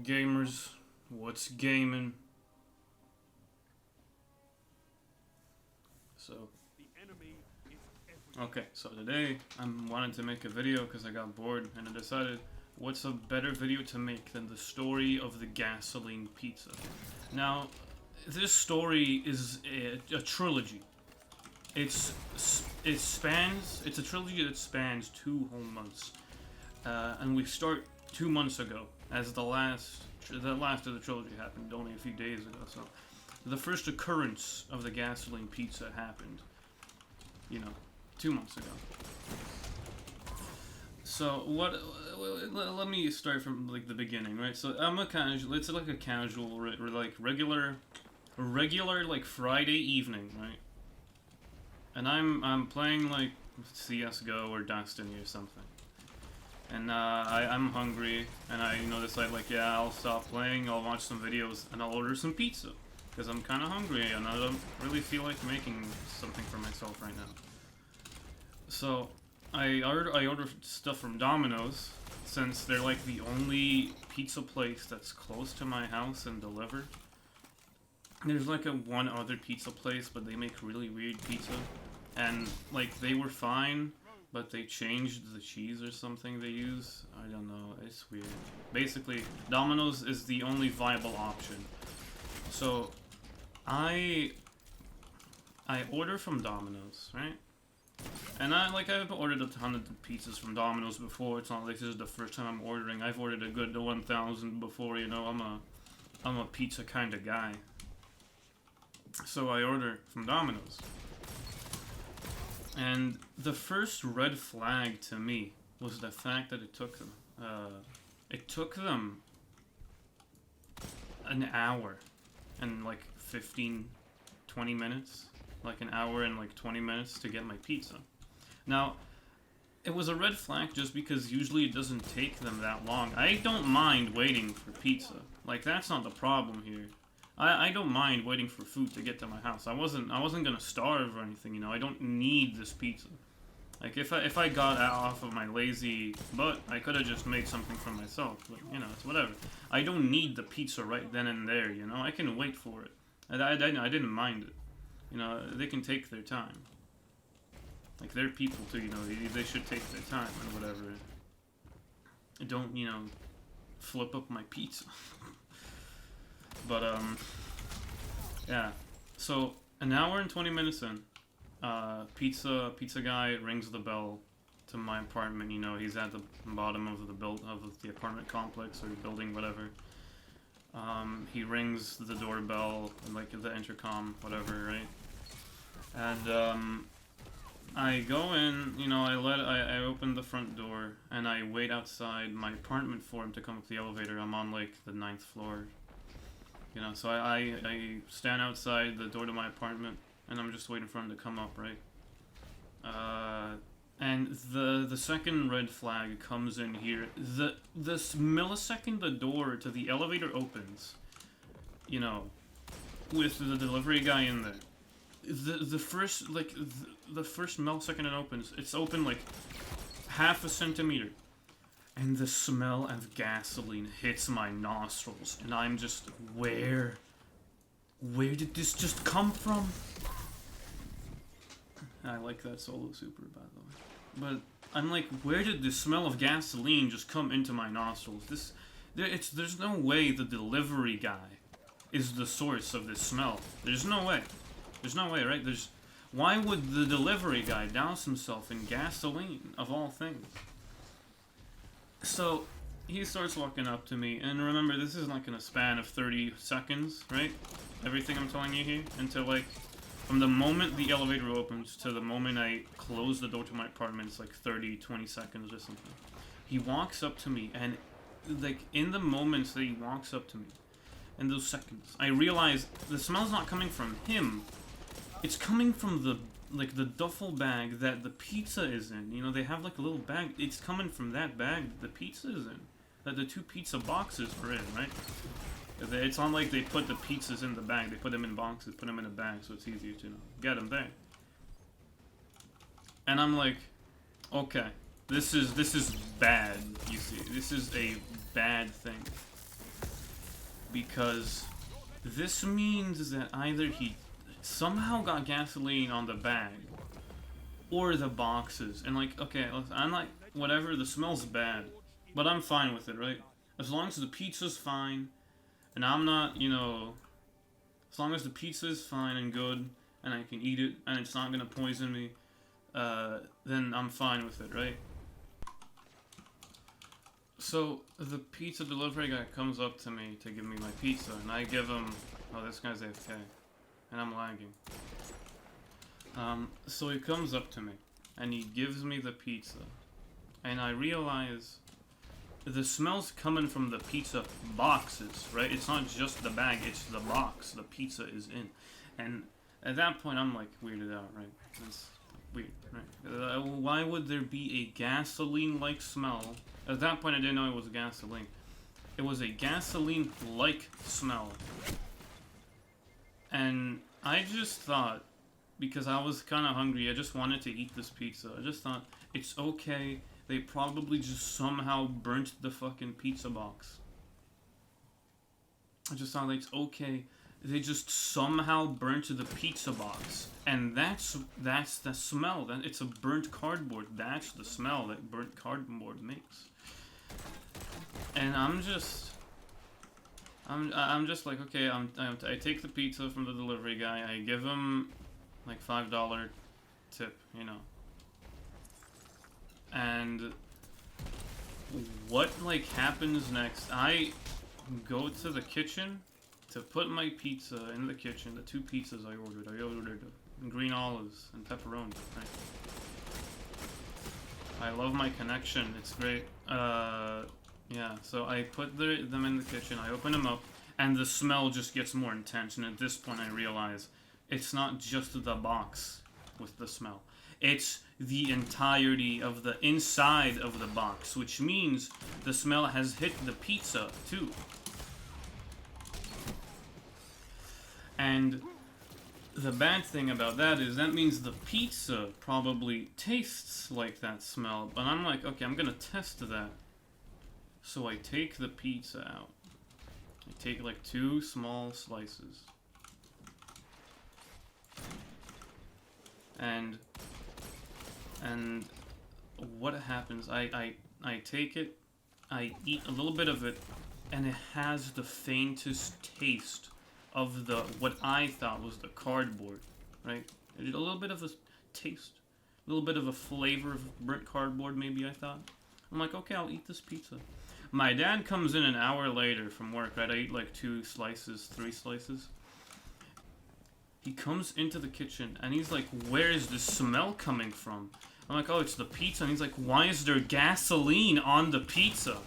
gamers? What's gaming? So, okay, so today I wanted to make a video because I got bored and I decided what's a better video to make than the story of the gasoline pizza. Now, this story is a trilogy. It's a trilogy that spans 2 whole months. And we start 2 months ago, as the last of the trilogy happened only a few days ago. So, the first occurrence of the gasoline pizza happened, 2 months ago. So let me start from like the beginning, right? So I'm a casual. It's like a casual, regular like Friday evening, right? And I'm playing like CS:GO or Destiny or something. And I'm hungry, and I decide like, yeah, I'll stop playing, I'll watch some videos, and I'll order some pizza. Because I'm kind of hungry, and I don't really feel like making something for myself right now. So, I order stuff from Domino's, since they're like the only pizza place that's close to my house and delivered. There's like one other pizza place, but they make really weird pizza. And, like, they were fine, but they changed the cheese or something they use. I don't know, it's weird. Basically, Domino's is the only viable option. So, I order from Domino's, right? And I've ordered a ton of pizzas from Domino's before. It's not like this is the first time I'm ordering. I've ordered a good 1,000 before, I'm a pizza kind of guy. So I order from Domino's. And the first red flag to me was the fact that it took them an hour and like 15, 20 minutes. Like an hour and like 20 minutes to get my pizza. Now, it was a red flag just because usually it doesn't take them that long. I don't mind waiting for pizza. Like, that's not the problem here. I don't mind waiting for food to get to my house. I wasn't gonna starve or anything, I don't need this pizza. Like, if I got off of my lazy butt, I could have just made something for myself. But, it's whatever. I don't need the pizza right then and there, I can wait for it. I didn't mind it. They can take their time. Like, they're people too, they should take their time and whatever. Don't, flip up my pizza. But, yeah. So, an hour and 20 minutes in, pizza guy rings the bell to my apartment, he's at the bottom of the apartment complex or building, whatever. He rings the doorbell, like the intercom, whatever, right? And, I go in, I open the front door, and I wait outside my apartment for him to come up the elevator. I'm on, like, the 9th floor. So I stand outside the door to my apartment, and I'm just waiting for him to come up, right? And the second red flag comes in here. The millisecond the door to the elevator opens, with the delivery guy in there. The first millisecond it opens, it's open like half a centimeter. And the smell of gasoline hits my nostrils, and I'm just, where did this just come from? I like that solo super, by the way. But I'm like, where did the smell of gasoline just come into my nostrils? There's no way the delivery guy is the source of this smell. There's no way. There's no way, right? Why would the delivery guy douse himself in gasoline, of all things? So, he starts walking up to me, and remember, this is like in a span of 30 seconds, right? Everything I'm telling you here, until like, from the moment the elevator opens to the moment I close the door to my apartment, it's like 30, 20 seconds or something. He walks up to me, and like, in the moments that he walks up to me, in those seconds, I realize the smell's not coming from him. It's coming from the duffel bag that the pizza is in. They have like a little bag. It's coming from that bag the pizza is in. That the 2 pizza boxes are in, right? It's not like they put the pizzas in the bag. They put them in boxes, put them in a bag, so it's easier to get them there. And I'm like, okay, this is bad, you see. This is a bad thing. because this means that either he somehow got gasoline on the bag or the boxes. And like, okay, I'm like, whatever, the smell's bad, but I'm fine with it, right? As long as the pizza's fine, and I'm not, you know, as long as the pizza's fine and good, and I can eat it, and it's not gonna poison me, then I'm fine with it, right? So, the pizza delivery guy comes up to me to give me my pizza, and I give him, oh, this guy's AFK, and I'm lagging. So he comes up to me, and he gives me the pizza, and I realize the smell's coming from the pizza boxes, right? It's not just the bag, it's the box the pizza is in. And at that point, I'm like weirded out, right? That's weird, right? Why would there be a gasoline-like smell? At that point, I didn't know it was gasoline. It was a gasoline-like smell. And I just thought, because I was kind of hungry, I just wanted to eat this pizza. I just thought, it's okay. They probably just somehow burnt the fucking pizza box. I just thought, it's okay. They just somehow burnt the pizza box. And that's the smell. It's a burnt cardboard. That's the smell that burnt cardboard makes. And I'm just like, okay, I take the pizza from the delivery guy. I give him like $5 tip, you know. And what like happens next? I go to the kitchen to put my pizza in the kitchen. The two pizzas I ordered green olives and pepperoni. Right? I love my connection. It's great. Yeah. So I put them in the kitchen. I open them up, and the smell just gets more intense. And at this point, I realize it's not just the box with the smell. It's the entirety of the inside of the box, which means the smell has hit the pizza too. And the bad thing about that is that means the pizza probably tastes like that smell. But I'm like, okay, I'm gonna test that. So I take the pizza out. I take like 2 small slices. And what happens, I take it, I eat a little bit of it, and it has the faintest taste of the, what I thought was the cardboard, right? A little bit of a taste, a little bit of a flavor of burnt cardboard, maybe, I thought. I'm like, okay, I'll eat this pizza. My dad comes in an hour later from work, right? I eat like 2 slices, 3 slices. He comes into the kitchen, and he's like, where is this smell coming from? I'm like, oh, it's the pizza. And he's like, why is there gasoline on the pizza?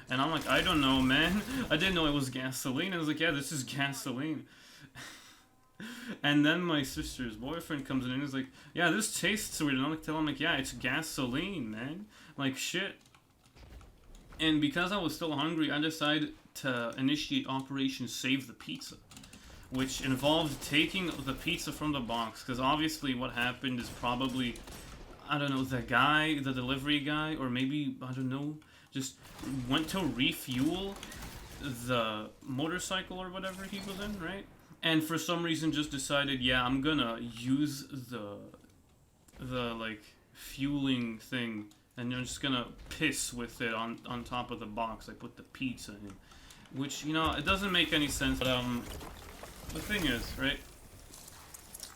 And I'm like, I don't know, man. I didn't know it was gasoline. And I was like, yeah, this is gasoline. And then my sister's boyfriend comes in and he's like, yeah, this tastes weird. And I'm like, tell him, like, yeah, it's gasoline, man. Like, shit. And because I was still hungry, I decided to initiate Operation Save the Pizza, which involved taking the pizza from the box, because obviously what happened is probably, I don't know, the guy, the delivery guy, or maybe, I don't know, just went to refuel the motorcycle or whatever he was in, right? And for some reason just decided, yeah, I'm gonna use the like, fueling thing, and I'm just gonna piss with it on top of the box I put the pizza in. Which, you know, it doesn't make any sense, but, the thing is, right,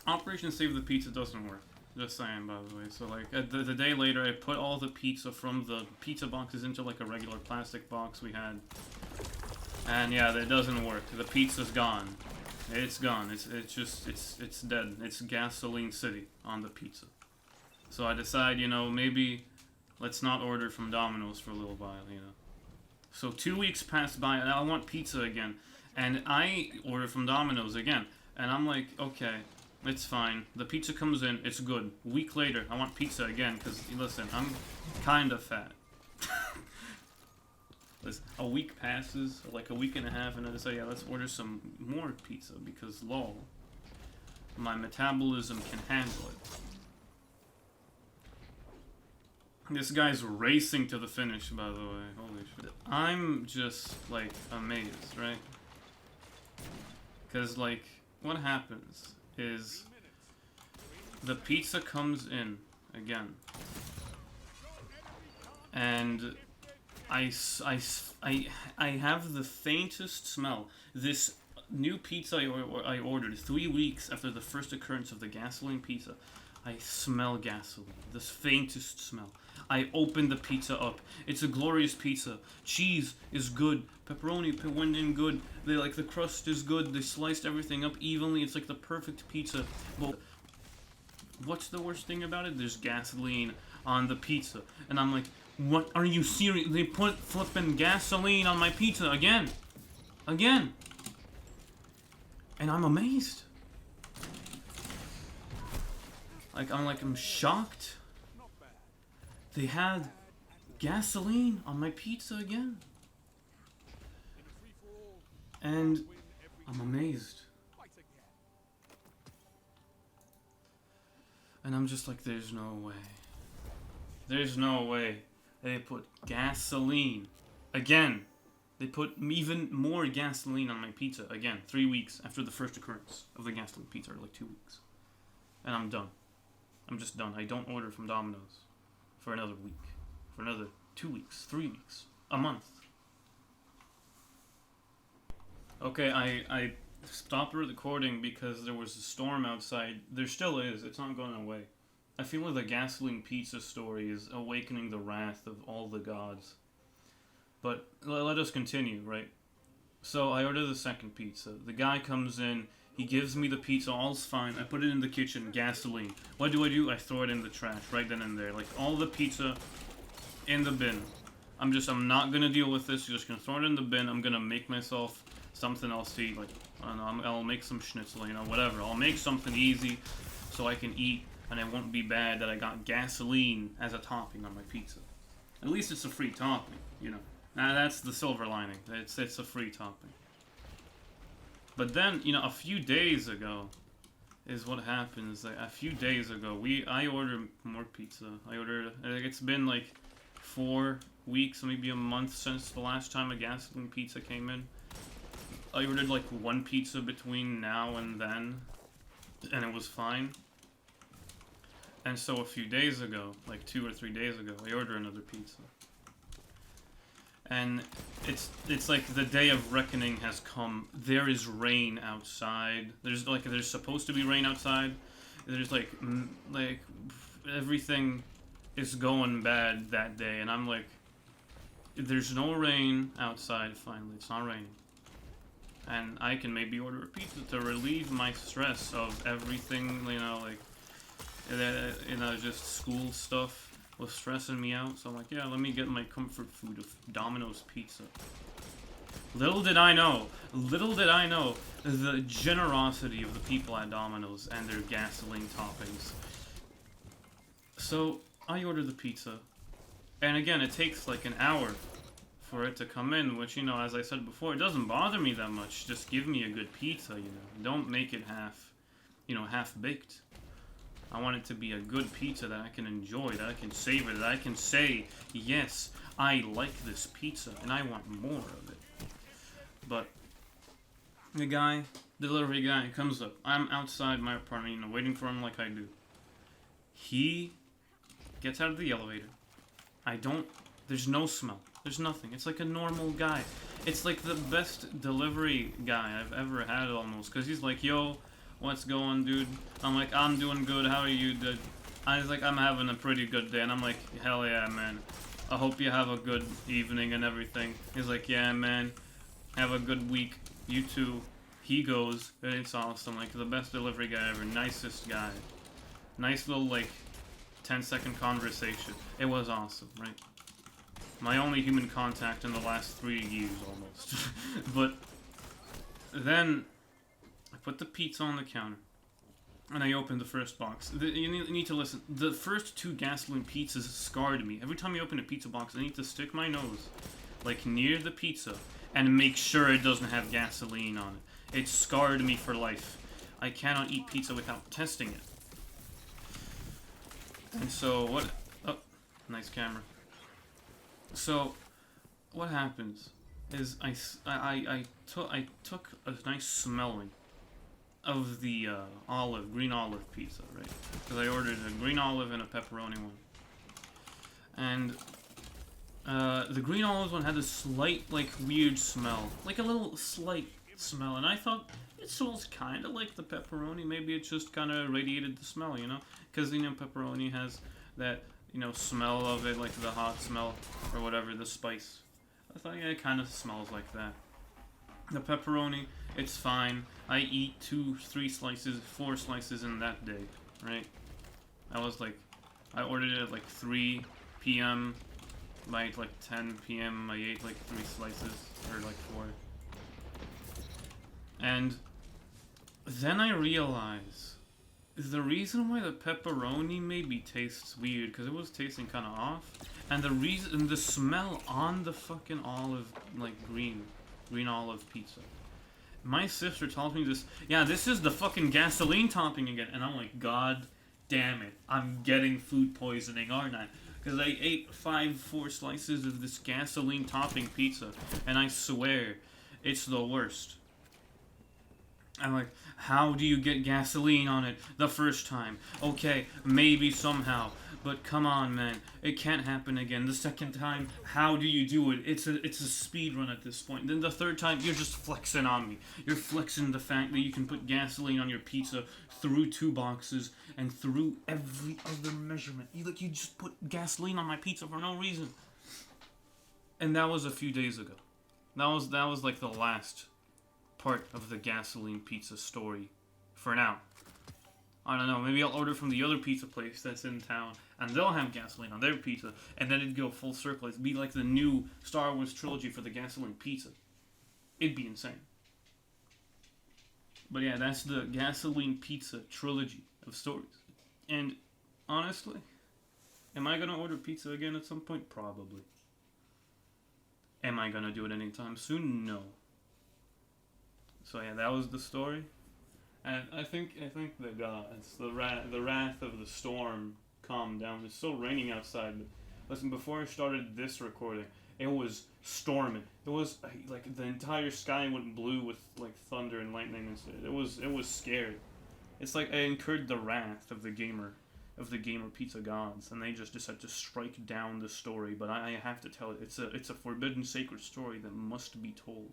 Operation Save the Pizza doesn't work. Just saying, by the way. So, like, the day later, I put all the pizza from the pizza boxes into, like, a regular plastic box we had. And, yeah, that doesn't work. The pizza's gone. It's gone. It's dead. It's Gasoline City on the pizza. So I decide, you know, maybe let's not order from Domino's for a little while, you know. So 2 weeks pass by, and I want pizza again. And I order from Domino's again. And I'm like, okay, it's fine. The pizza comes in, it's good. A week later, I want pizza again, because, listen, I'm kind of fat. Listen, a week passes, or like a week and a half, and I decide, yeah, let's order some more pizza, because lol, my metabolism can handle it. This guy's racing to the finish, by the way. Holy shit. I'm just, like, amazed, right? Because, like, what happens is the pizza comes in again. And I have the faintest smell. This new pizza I ordered 3 weeks after the first occurrence of the gasoline pizza. I smell gasoline. This faintest smell. I open the pizza up. It's a glorious pizza. Cheese is good. Pepperoni went in good. They like the crust is good. They sliced everything up evenly. It's like the perfect pizza. But what's the worst thing about it? There's gasoline on the pizza. And I'm like, what? Are you serious? They put flippin' gasoline on my pizza again. Again. And I'm amazed. I'm shocked. They had gasoline on my pizza again. And I'm amazed. And I'm just like, there's no way. There's no way. They put gasoline. Again. They put even more gasoline on my pizza. Again, 3 weeks after the first occurrence of the gasoline pizza, or like 2 weeks. And I'm done. I'm just done. I don't order from Domino's for another week. For another 2 weeks, 3 weeks, a month. Okay, I stopped recording because there was a storm outside. There still is. It's not going away. I feel like the gasoline pizza story is awakening the wrath of all the gods. But let us continue, right? So I order the second pizza. The guy comes in. He gives me the pizza. All's fine. I put it in the kitchen. Gasoline. What do? I throw it in the trash right then and there. Like, all the pizza in the bin. I'm not gonna deal with this. I'm just gonna throw it in the bin. I'm gonna make myself something else to eat. Like, I don't know, I'll make some schnitzel, whatever. I'll make something easy so I can eat, and it won't be bad that I got gasoline as a topping on my pizza. At least it's a free topping, Now, that's the silver lining. It's a free topping. But then, a few days ago is what happens. Like, a few days ago, I ordered more pizza. It's been like 4 weeks, maybe a month since the last time a gasoline pizza came in. I ordered like 1 pizza between now and then, and it was fine. And so a few days ago, like 2 or 3 days ago, I ordered another pizza. And it's like the day of reckoning has come. There is rain outside. There's supposed to be rain outside. There's like everything is going bad that day, and I'm like, there's no rain outside. Finally, it's not raining, and I can maybe order a pizza to relieve my stress of everything. Just school stuff was stressing me out, so I'm like, yeah, let me get my comfort food of Domino's pizza. Little did I know the generosity of the people at Domino's and their gasoline toppings. So I ordered the pizza, and again, it takes like an hour for it to come in, which, as I said before, it doesn't bother me that much. Just give me a good pizza, Don't make it half-baked. I want it to be a good pizza that I can enjoy, that I can savor, that I can say, yes, I like this pizza, and I want more of it. But the delivery guy comes up. I'm outside my apartment, waiting for him like I do. He gets out of the elevator. There's no smell. There's nothing. It's like a normal guy. It's like the best delivery guy I've ever had almost, because he's like, yo, what's going, dude? I'm like, I'm doing good. How are you, dude? I was like, I'm having a pretty good day. And I'm like, hell yeah, man. I hope you have a good evening and everything. He's like, yeah, man. Have a good week. You too. He goes. It's awesome. Like, the best delivery guy ever. Nicest guy. Nice little, 10-second conversation. It was awesome, right? My only human contact in the last 3 years, almost. But then I put the pizza on the counter, and I opened the first box. You need to listen. The first 2 gasoline pizzas scarred me. Every time you open a pizza box, I need to stick my nose, near the pizza, and make sure it doesn't have gasoline on it. It scarred me for life. I cannot eat pizza without testing it. And so, what... Oh, nice camera. So, what happens is I took a nice smelling of the green olive pizza, right? Because I ordered a green olive and a pepperoni one. And the green olive one had a slight, like, weird smell. Like a little slight smell. And I thought, it smells kind of like the pepperoni. Maybe it just kind of radiated the smell, you know? Because, you know, pepperoni has that, you know, smell of it, like the hot smell or whatever, the spice. I thought, yeah, it kind of smells like that. The pepperoni, it's fine. I eat 2, 3 slices, 4 slices in that day, right? I ordered it at like 3 p.m. By like 10 p.m. I ate like 3 slices, or like 4. And then I realized the reason why the pepperoni maybe tastes weird, because it was tasting kind of off, and the smell on the fucking olive, like green olive pizza. My sister told me this, yeah, this is the fucking gasoline topping again, and I'm like, God damn it, I'm getting food poisoning, aren't I? Because I ate 4 slices of this gasoline topping pizza, and I swear, it's the worst. I'm like, how do you get gasoline on it the first time? Okay, maybe somehow, but come on, man, it can't happen again. The second time, how do you do it? It's a speed run at this point. Then the third time, you're just flexing on me. You're flexing the fact that you can put gasoline on your pizza through 2 boxes and through every other measurement. You just put gasoline on my pizza for no reason. And that was a few days ago. That was like the last part of the gasoline pizza story for now. I don't know, maybe I'll order from the other pizza place that's in town, and they'll have gasoline on their pizza, and then it'd go full circle. It'd be like the new Star Wars trilogy for the gasoline pizza. It'd be insane. But yeah, that's the gasoline pizza trilogy of stories. And honestly, am I gonna order pizza again at some point? Probably. Am I gonna do it anytime soon? No. So yeah, that was the story, and I think the gods, the wrath of the storm calmed down. It's still raining outside, but listen, before I started this recording, it was storming. It was like the entire sky went blue with like thunder and lightning and stuff. It was scary. It's like I incurred the wrath of the gamer pizza gods, and they just decided to strike down the story. But I have to tell it. It's a forbidden sacred story that must be told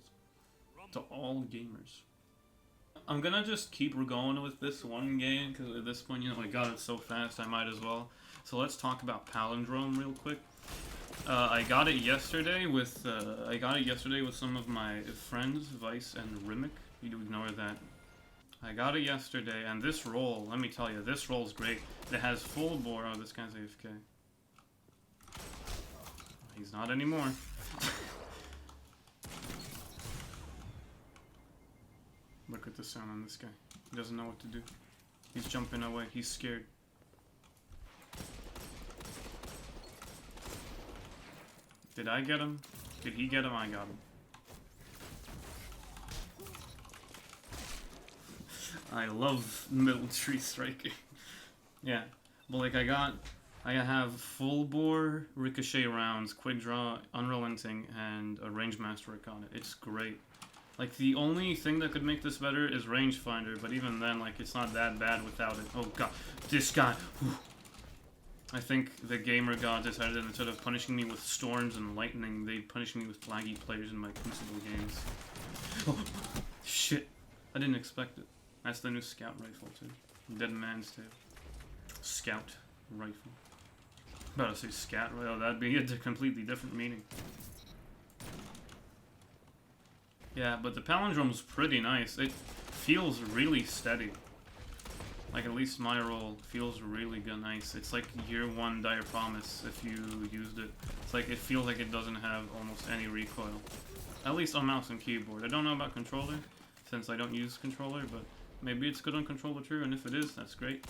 to all gamers. I'm gonna just keep going with this one game, because at this point, you know, I got it so fast, I might as well. So let's talk about Palindrome real quick. I got it yesterday with some of my friends, Vice and Rimic. You ignore that. I got it yesterday, and this roll, let me tell you, this roll's great. It has full bore. Oh, this guy's AFK. He's not anymore. Look at the sound on this guy. He doesn't know what to do. He's jumping away. He's scared. Did I get him? Did he get him? I got him. I love military striking. Yeah. But like I have full bore ricochet rounds, quick draw, unrelenting, and a range mastery on it. It's great. Like, the only thing that could make this better is rangefinder, but even then, like, it's not that bad without it. Oh god, this guy. Whew. I think the gamer god decided that instead of punishing me with storms and lightning, they'd punish me with laggy players in my Crucible games. Oh, shit. I didn't expect it. That's the new scout rifle, too. Dead Man's Tale. Scout rifle. About to say scat rifle, that'd be a completely different meaning. Yeah, but the Palindrome's pretty nice. It feels really steady. Like, at least my roll feels really good, nice. It's like year 1 Dire Promise if you used it. It's like, it feels like it doesn't have almost any recoil. At least on mouse and keyboard. I don't know about controller, since I don't use controller, but maybe it's good on controller too, and if it is, that's great.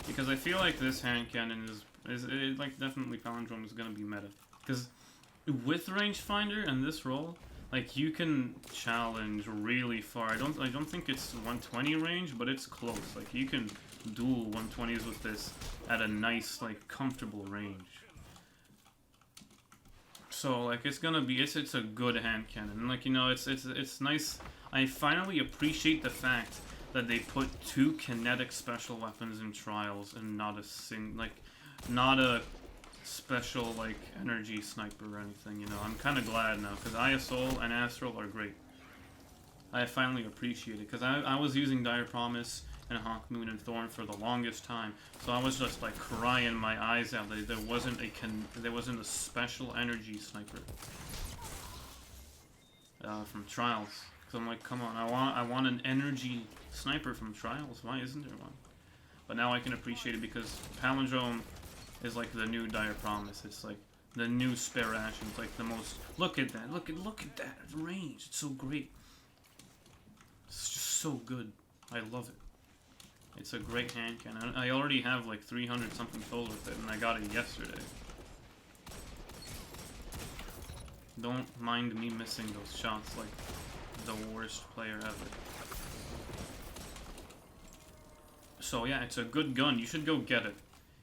Because I feel like this hand cannon is like, definitely Palindrome is gonna be meta. Because with rangefinder and this roll, like, you can challenge really far. I don't think it's 120 range, but it's close. Like, you can duel 120s with this at a nice, like, comfortable range. So, like, it's gonna be, it's a good hand cannon. And, like, you know, it's nice. I finally appreciate the fact that they put two kinetic special weapons in trials and not a not a special like energy sniper or anything. You know, I'm kind of glad now because ISO and Astral are great. I finally appreciate it because I was using Dire Promise and Hawk Moon and Thorn for the longest time, so I was just like crying my eyes out that there wasn't a special energy sniper from Trials. Because I'm like, come on, I want an energy sniper from Trials. Why isn't there one? But now I can appreciate it because Palindrome is like the new Dire Promise. It's like the new Spare Ration. It's like the most. Look at that! Look at that range! It's so great. It's just so good. I love it. It's a great hand cannon. I already have like 300 something kills with it, and I got it yesterday. Don't mind me missing those shots like the worst player ever. So yeah, it's a good gun. You should go get it.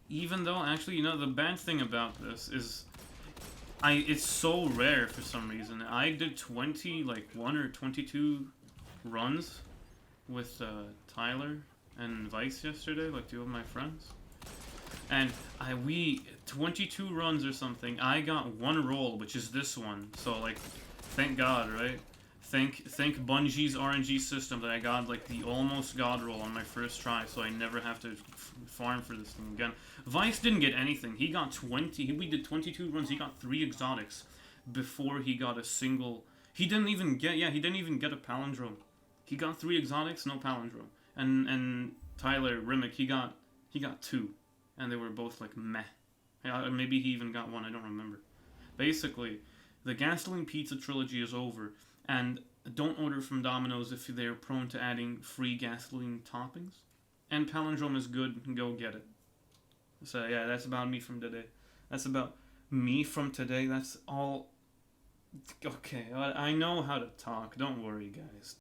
Even though, actually, you know, the bad thing about this is it's so rare for some reason. I did 21 or 22 runs with Tyler and Vice yesterday, like two of my friends. And we 22 runs or something. I got one roll, which is this one. So like, thank God, right? Thank Bungie's RNG system that I got like the almost God roll on my first try, so I never have to farm for this thing again. Vice didn't get anything. He got 20. We did 22 runs. He got 3 exotics before he got a single. He didn't even get a palindrome. He got 3 exotics, no palindrome. And Tyler Rimmick, he got 2, and they were both like meh. Maybe he even got 1. I don't remember. Basically, the Gasoline Pizza trilogy is over. And don't order from Domino's if they're prone to adding free gasoline toppings. And Palindrome is good, go get it. So yeah, that's about me from today. That's about me from today, that's all. Okay, I know how to talk, don't worry guys.